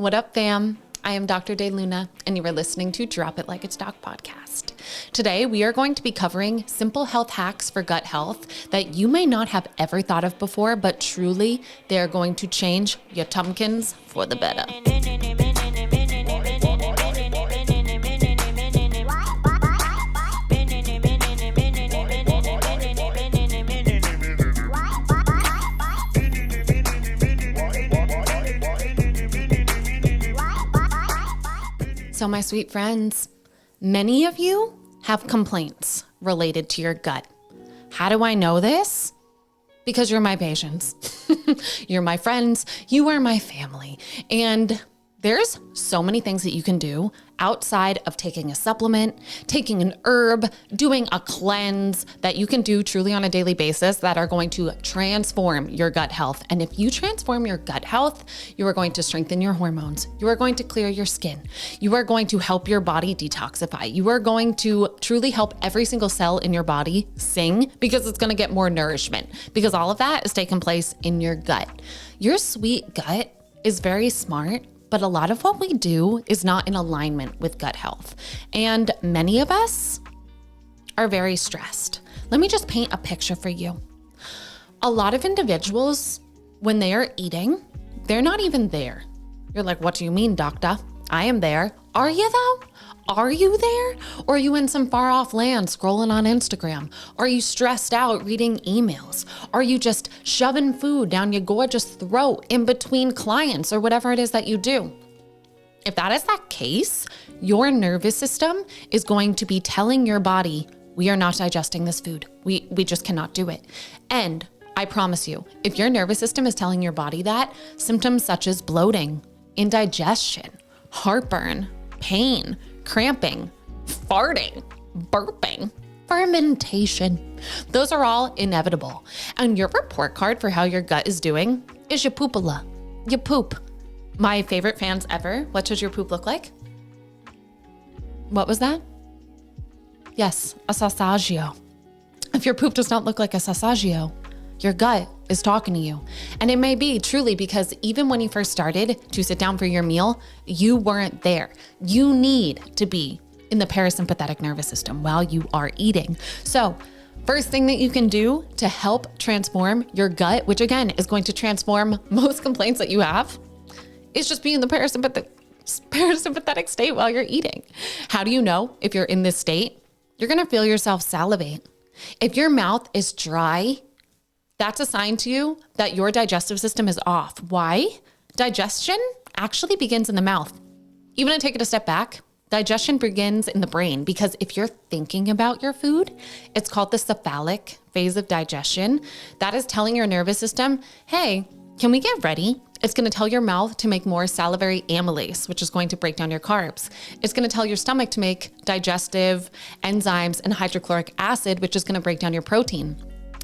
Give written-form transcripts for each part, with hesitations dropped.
What up, fam? I am Dr. De Luna, and you are listening to Drop It Like It's Doc podcast. Today, we are going to be covering simple health hacks for gut health that you may not have ever thought of before, but truly, they are going to change your tummkins for the better. So my sweet friends, many of you have complaints related to your gut. How do I know this? Because you're my patients. You're my friends. You are my family. And there's so many things that you can do outside of taking a supplement, taking an herb, doing a cleanse that you can do truly on a daily basis that are going to transform your gut health. And if you transform your gut health, you are going to strengthen your hormones. You are going to clear your skin. You are going to help your body detoxify. You are going to truly help every single cell in your body sing because it's going to get more nourishment because all of that is taking place in your gut. Your sweet gut is very smart. But a lot of what we do is not in alignment with gut health. And many of us are very stressed. Let me just paint a picture for you. A lot of individuals, when they are eating, they're not even there. You're like, what do you mean, doctor? I am there. Are you though? Are you there? Or are you in some far off land scrolling on Instagram? Are you stressed out reading emails? Are you just shoving food down your gorgeous throat in between clients or whatever it is that you do? If that is that case, your nervous system is going to be telling your body, we are not digesting this food. We just cannot do it. And I promise you, if your nervous system is telling your body that, symptoms such as bloating, indigestion, heartburn, pain, cramping, farting, burping, fermentation. Those are all inevitable. And your report card for how your gut is doing is your poopala, your poop. My favorite fans ever. What does your poop look like? What was that? Yes, a sausaggio. If your poop does not look like a sausaggio, your gut is talking to you. And it may be truly because even when you first started to sit down for your meal, you weren't there. You need to be in the parasympathetic nervous system while you are eating. So first thing that you can do to help transform your gut, which again is going to transform most complaints that you have, is just be in the parasympathetic state while you're eating. How do you know if you're in this state? You're gonna feel yourself salivate. If your mouth is dry, that's a sign to you that your digestive system is off. Why? Digestion actually begins in the mouth. Even to take it a step back, digestion begins in the brain because if you're thinking about your food, it's called the cephalic phase of digestion. That is telling your nervous system, hey, can we get ready? It's going to tell your mouth to make more salivary amylase, which is going to break down your carbs. It's going to tell your stomach to make digestive enzymes and hydrochloric acid, which is going to break down your protein.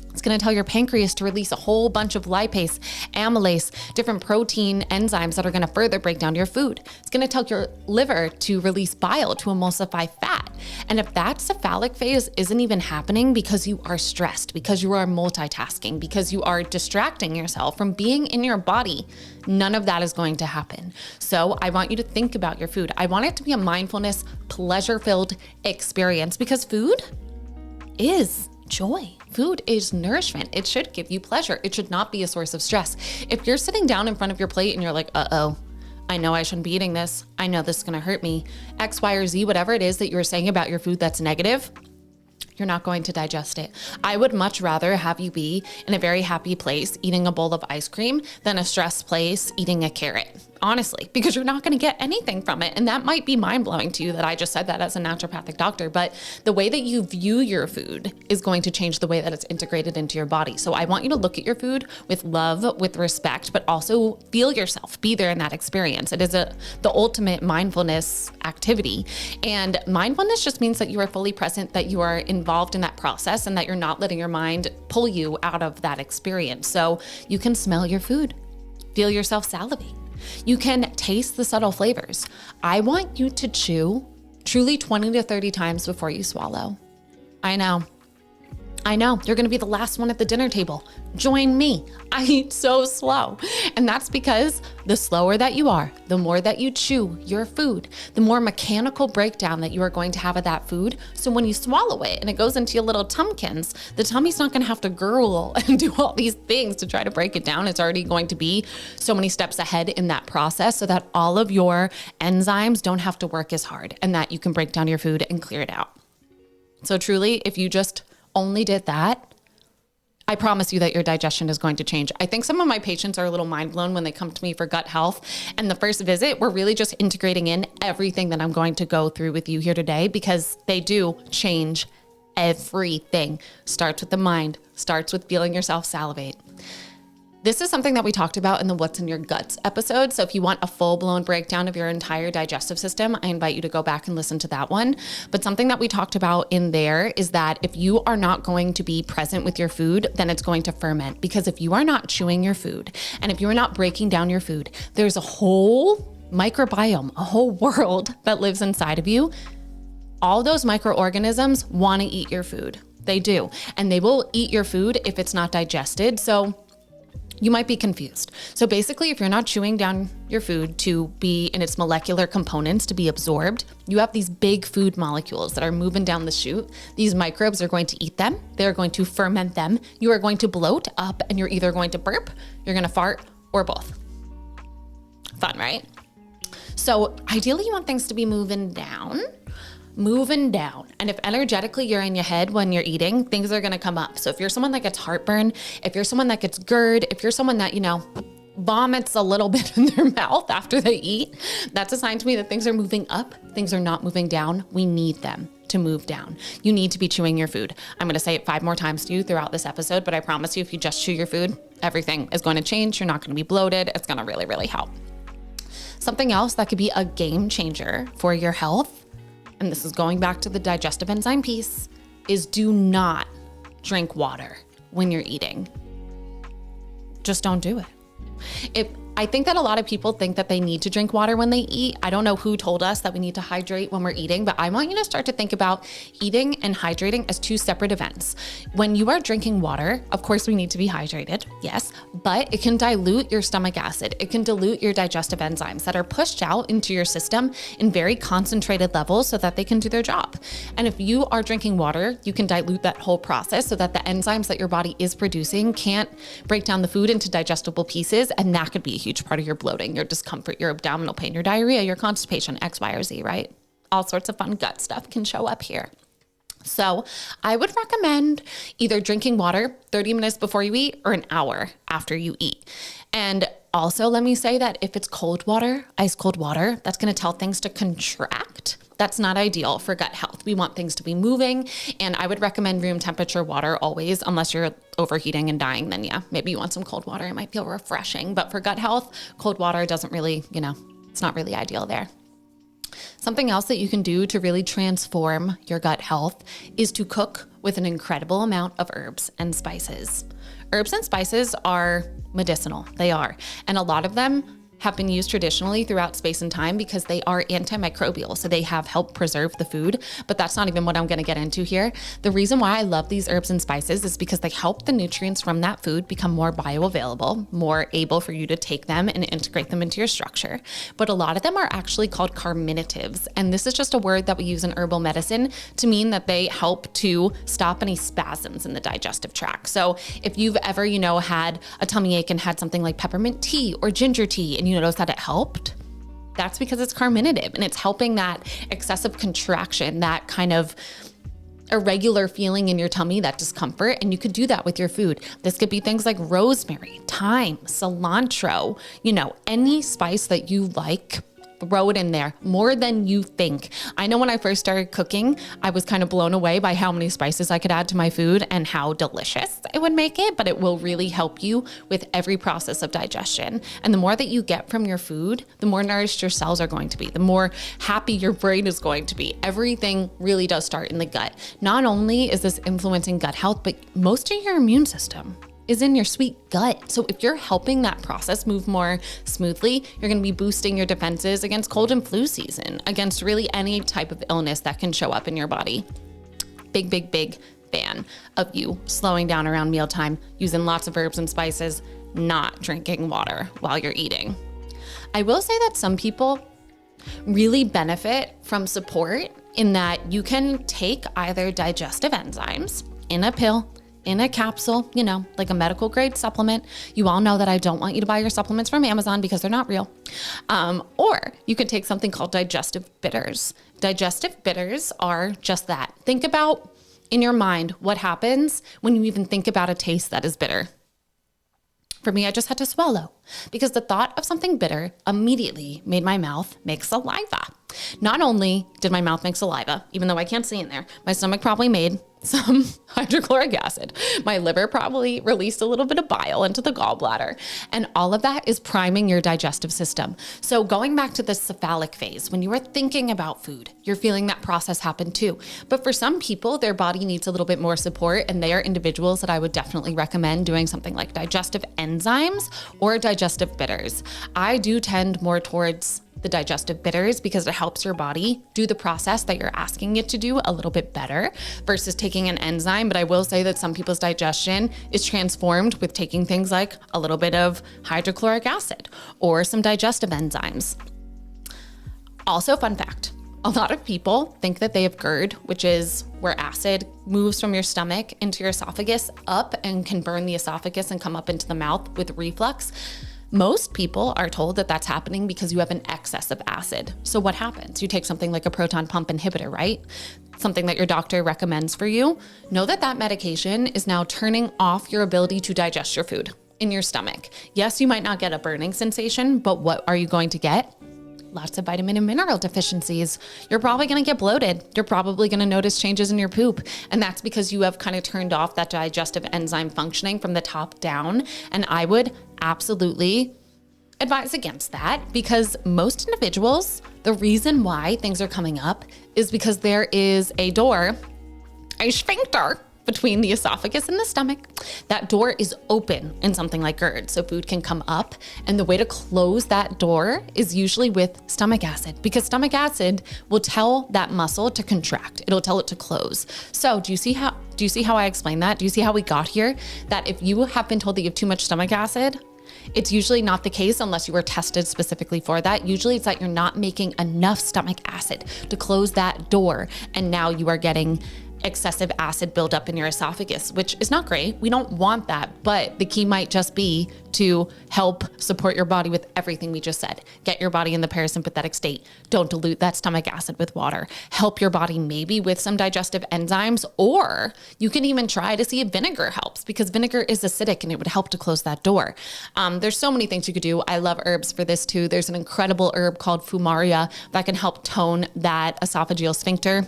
It's going to tell your pancreas to release a whole bunch of lipase, amylase, different protein enzymes that are going to further break down your food. It's going to tell your liver to release bile to emulsify fat. And if that cephalic phase isn't even happening because you are stressed, because you are multitasking, because you are distracting yourself from being in your body, none of that is going to happen. So I want you to think about your food. I want it to be a mindfulness, pleasure-filled experience because food is joy. Food is nourishment. It should give you pleasure. It should not be a source of stress. If you're sitting down in front of your plate and you're like, uh-oh, I know I shouldn't be eating this. I know this is going to hurt me. X, Y, or Z, whatever it is that you're saying about your food that's negative, you're not going to digest it. I would much rather have you be in a very happy place eating a bowl of ice cream than a stressed place eating a carrot, honestly, because you're not going to get anything from it. And that might be mind-blowing to you that I just said that as a naturopathic doctor, but the way that you view your food is going to change the way that it's integrated into your body. So I want you to look at your food with love, with respect, but also feel yourself, be there in that experience. It is the ultimate mindfulness activity. And mindfulness just means that you are fully present, that you are involved in that process, and that you're not letting your mind pull you out of that experience. So you can smell your food, feel yourself salivate. You can taste the subtle flavors. I want you to chew truly 20 to 30 times before you swallow. I know. I know, you're gonna be the last one at the dinner table. Join me. I eat so slow. And that's because the slower that you are, the more that you chew your food, the more mechanical breakdown that you are going to have of that food. So when you swallow it and it goes into your little tummkins, the tummy's not gonna have to gurgle and do all these things to try to break it down. It's already going to be so many steps ahead in that process so that all of your enzymes don't have to work as hard and that you can break down your food and clear it out. So truly, if you just only did that, I promise you that your digestion is going to change. I think some of my patients are a little mind blown when they come to me for gut health. And the first visit, we're really just integrating in everything that I'm going to go through with you here today, because they do change everything. Starts with the mind, starts with feeling yourself salivate. This is something that we talked about in the What's in Your Guts episode. So if you want a full-blown breakdown of your entire digestive system, I invite you to go back and listen to that one. But something that we talked about in there is that if you are not going to be present with your food, then it's going to ferment. Because if you are not chewing your food, and if you are not breaking down your food, there's a whole microbiome, a whole world that lives inside of you. All those microorganisms want to eat your food. They do. And they will eat your food if it's not digested. So you might be confused. So basically, if you're not chewing down your food to be in its molecular components to be absorbed, you have these big food molecules that are moving down the chute. These microbes are going to eat them. They're going to ferment them. You are going to bloat up, and you're either going to burp, you're going to fart, or both. Fun, right? So ideally, you want things to be moving down. And if energetically you're in your head when you're eating, things are going to come up. So if you're someone that gets heartburn, if you're someone that gets GERD, if you're someone that, vomits a little bit in their mouth after they eat, that's a sign to me that things are moving up. Things are not moving down. We need them to move down. You need to be chewing your food. I'm going to say it 5 more times to you throughout this episode, but I promise you, if you just chew your food, everything is going to change. You're not going to be bloated. It's going to really, really help. Something else that could be a game changer for your health, and this is going back to the digestive enzyme piece, is do not drink water when you're eating. Just don't do it. I think that a lot of people think that they need to drink water when they eat. I don't know who told us that we need to hydrate when we're eating, but I want you to start to think about eating and hydrating as 2 separate events. When you are drinking water, of course we need to be hydrated, yes, but it can dilute your stomach acid. It can dilute your digestive enzymes that are pushed out into your system in very concentrated levels so that they can do their job. And if you are drinking water, you can dilute that whole process so that the enzymes that your body is producing can't break down the food into digestible pieces, and that could be a huge part of your bloating, your discomfort, your abdominal pain, your diarrhea, your constipation, X, Y, or Z, right? All sorts of fun gut stuff can show up here. So I would recommend either drinking water 30 minutes before you eat or an hour after you eat. And also, let me say that if it's cold water, ice cold water, that's going to tell things to contract. That's not ideal for gut health. We want things to be moving, and I would recommend room temperature water always, unless you're overheating and dying, then yeah, maybe you want some cold water. It might feel refreshing, but for gut health, cold water doesn't really, it's not really ideal there. Something else that you can do to really transform your gut health is to cook with an incredible amount of herbs and spices. Herbs and spices are medicinal. They are. And a lot of them have been used traditionally throughout space and time because they are antimicrobial. So they have helped preserve the food, but that's not even what I'm going to get into here. The reason why I love these herbs and spices is because they help the nutrients from that food become more bioavailable, more able for you to take them and integrate them into your structure. But a lot of them are actually called carminatives. And this is just a word that we use in herbal medicine to mean that they help to stop any spasms in the digestive tract. So if you've ever, had a tummy ache and had something like peppermint tea or ginger tea, and you notice that it helped, that's because it's carminative and it's helping that excessive contraction, that kind of irregular feeling in your tummy, that discomfort. And you could do that with your food. This could be things like rosemary, thyme, cilantro, any spice that you like. Throw it in there more than you think. I know when I first started cooking, I was kind of blown away by how many spices I could add to my food and how delicious it would make it, but it will really help you with every process of digestion. And the more that you get from your food, the more nourished your cells are going to be, the more happy your brain is going to be. Everything really does start in the gut. Not only is this influencing gut health, but most of your immune system is in your sweet gut. So if you're helping that process move more smoothly, you're going to be boosting your defenses against cold and flu season, against really any type of illness that can show up in your body. Big, big, big fan of you slowing down around mealtime, using lots of herbs and spices, not drinking water while you're eating. I will say that some people really benefit from support in that you can take either digestive enzymes in a pill, in a capsule, like a medical grade supplement. You all know that I don't want you to buy your supplements from Amazon because they're not real. Or you can take something called digestive bitters. Digestive bitters are just that. Think about in your mind what happens when you even think about a taste that is bitter. For me, I just had to swallow because the thought of something bitter immediately made my mouth make saliva. Not only did my mouth make saliva, even though I can't see in there, my stomach probably made some hydrochloric acid. My liver probably released a little bit of bile into the gallbladder. And all of that is priming your digestive system. So going back to the cephalic phase, when you are thinking about food, you're feeling that process happen too. But for some people, their body needs a little bit more support, and they are individuals that I would definitely recommend doing something like digestive enzymes or digestive bitters. I do tend more towards the digestive bitters because it helps your body do the process that you're asking it to do a little bit better versus taking an enzyme. But I will say that some people's digestion is transformed with taking things like a little bit of hydrochloric acid or some digestive enzymes. Also, fun fact, a lot of people think that they have GERD, which is where acid moves from your stomach into your esophagus up and can burn the esophagus and come up into the mouth with reflux. Most people are told that that's happening because you have an excess of acid. So what happens? You take something like a proton pump inhibitor, right? Something that your doctor recommends for you. Know that that medication is now turning off your ability to digest your food in your stomach. Yes, you might not get a burning sensation, but what are you going to get? Lots of vitamin and mineral deficiencies. You're probably going to get bloated. You're probably going to notice changes in your poop. And that's because you have kind of turned off that digestive enzyme functioning from the top down. And I would absolutely advise against that because most individuals, the reason why things are coming up is because there is a door, a sphincter, between the esophagus and the stomach. That door is open in something like GERD, so food can come up. And the way to close that door is usually with stomach acid, because stomach acid will tell that muscle to contract. It'll tell it to close. So do you see how I explain that? Do you see how we got here? That if you have been told that you have too much stomach acid, it's usually not the case unless you were tested specifically for that. Usually it's that you're not making enough stomach acid to close that door. And now you are getting excessive acid buildup in your esophagus, which is not great. We don't want that, but the key might just be to help support your body with everything we just said. Get your body in the parasympathetic state. Don't dilute that stomach acid with water. Help your body maybe with some digestive enzymes, or you can even try to see if vinegar helps, because vinegar is acidic and it would help to close that door. There's so many things you could do. I love herbs for this too. There's an incredible herb called fumaria that can help tone that esophageal sphincter.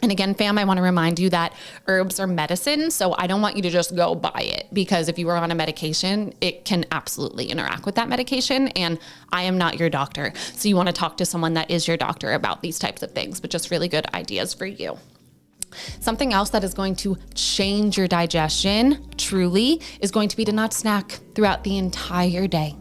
And again, fam, I want to remind you that herbs are medicine, so I don't want you to just go buy it, because if you are on a medication, it can absolutely interact with that medication, and I am not your doctor. So you want to talk to someone that is your doctor about these types of things, but just really good ideas for you. Something else that is going to change your digestion truly is going to be to not snack throughout the entire day.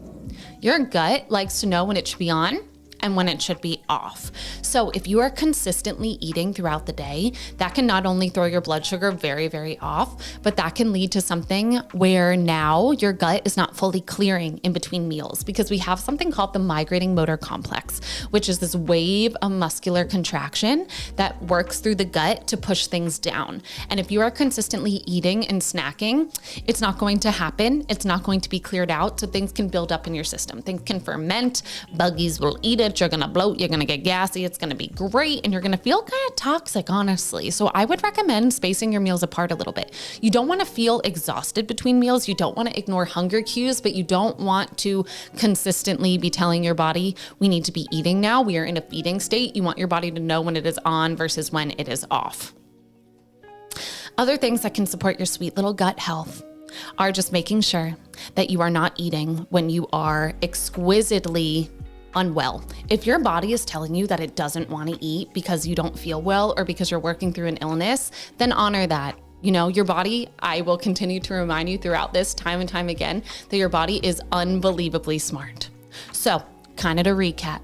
Your gut likes to know when it should be on and when it should be off. So if you are consistently eating throughout the day, that can not only throw your blood sugar very, very off, but that can lead to something where now your gut is not fully clearing in between meals, because we have something called the migrating motor complex, which is this wave of muscular contraction that works through the gut to push things down. And if you are consistently eating and snacking, it's not going to happen. It's not going to be cleared out. So things can build up in your system. Things can ferment. Buggies will eat it. You're going to bloat. You're going to get gassy. It's going to be great. And you're going to feel kind of toxic, honestly. So I would recommend spacing your meals apart a little bit. You don't want to feel exhausted between meals. You don't want to ignore hunger cues, but you don't want to consistently be telling your body, we need to be eating now. We are in a feeding state. You want your body to know when it is on versus when it is off. Other things that can support your sweet little gut health are just making sure that you are not eating when you are exquisitely unwell. If your body is telling you that it doesn't want to eat because you don't feel well or because you're working through an illness, then honor that. You know, your body, I will continue to remind you throughout this time and time again that your body is unbelievably smart. So, kind of to recap,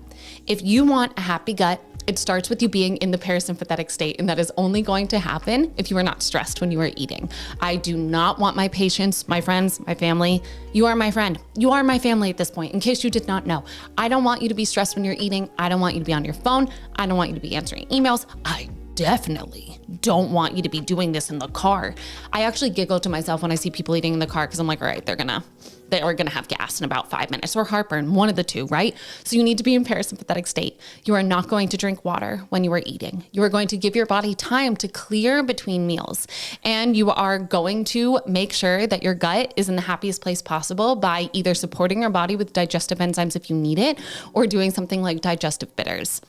if you want a happy gut, It starts with you being in the parasympathetic state, and that is only going to happen if you are not stressed when you are eating. I do not want my patients, my friends, my family. You are my friend. You are my family at this point, in case you did not know. I don't want you to be stressed when you're eating. I don't want you to be on your phone. I don't want you to be answering emails. I definitely don't want you to be doing this in the car. I actually giggle to myself when I see people eating in the car because I'm like, all right, they are gonna have gas in about 5 minutes or heartburn, one of the two, right? So you need to be in parasympathetic state. You are not going to drink water when you are eating. You are going to give your body time to clear between meals. And you are going to make sure that your gut is in the happiest place possible by either supporting your body with digestive enzymes if you need it, or doing something like digestive bitters.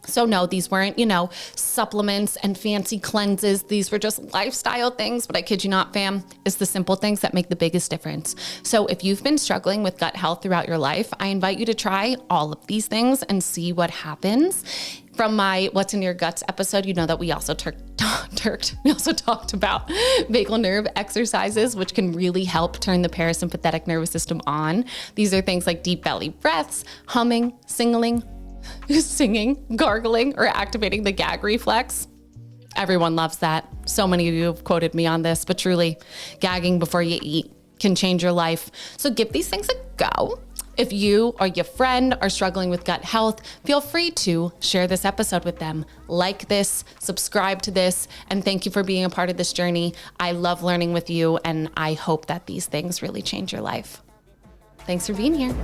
So no, these weren't, supplements and fancy cleanses. These were just lifestyle things, but I kid you not, fam, it's the simple things that make the biggest difference. So if you've been struggling with gut health throughout your life, I invite you to try all of these things and see what happens. From my What's in Your Guts episode, you know that we also talked about vagal nerve exercises, which can really help turn the parasympathetic nervous system on. These are things like deep belly breaths, humming, singing, gargling, or activating the gag reflex. Everyone loves that. So many of you have quoted me on this, but truly, gagging before you eat can change your life. So give these things a go. If you or your friend are struggling with gut health, feel free to share this episode with them. Like this, subscribe to this, and thank you for being a part of this journey. I love learning with you, and I hope that these things really change your life. Thanks for being here.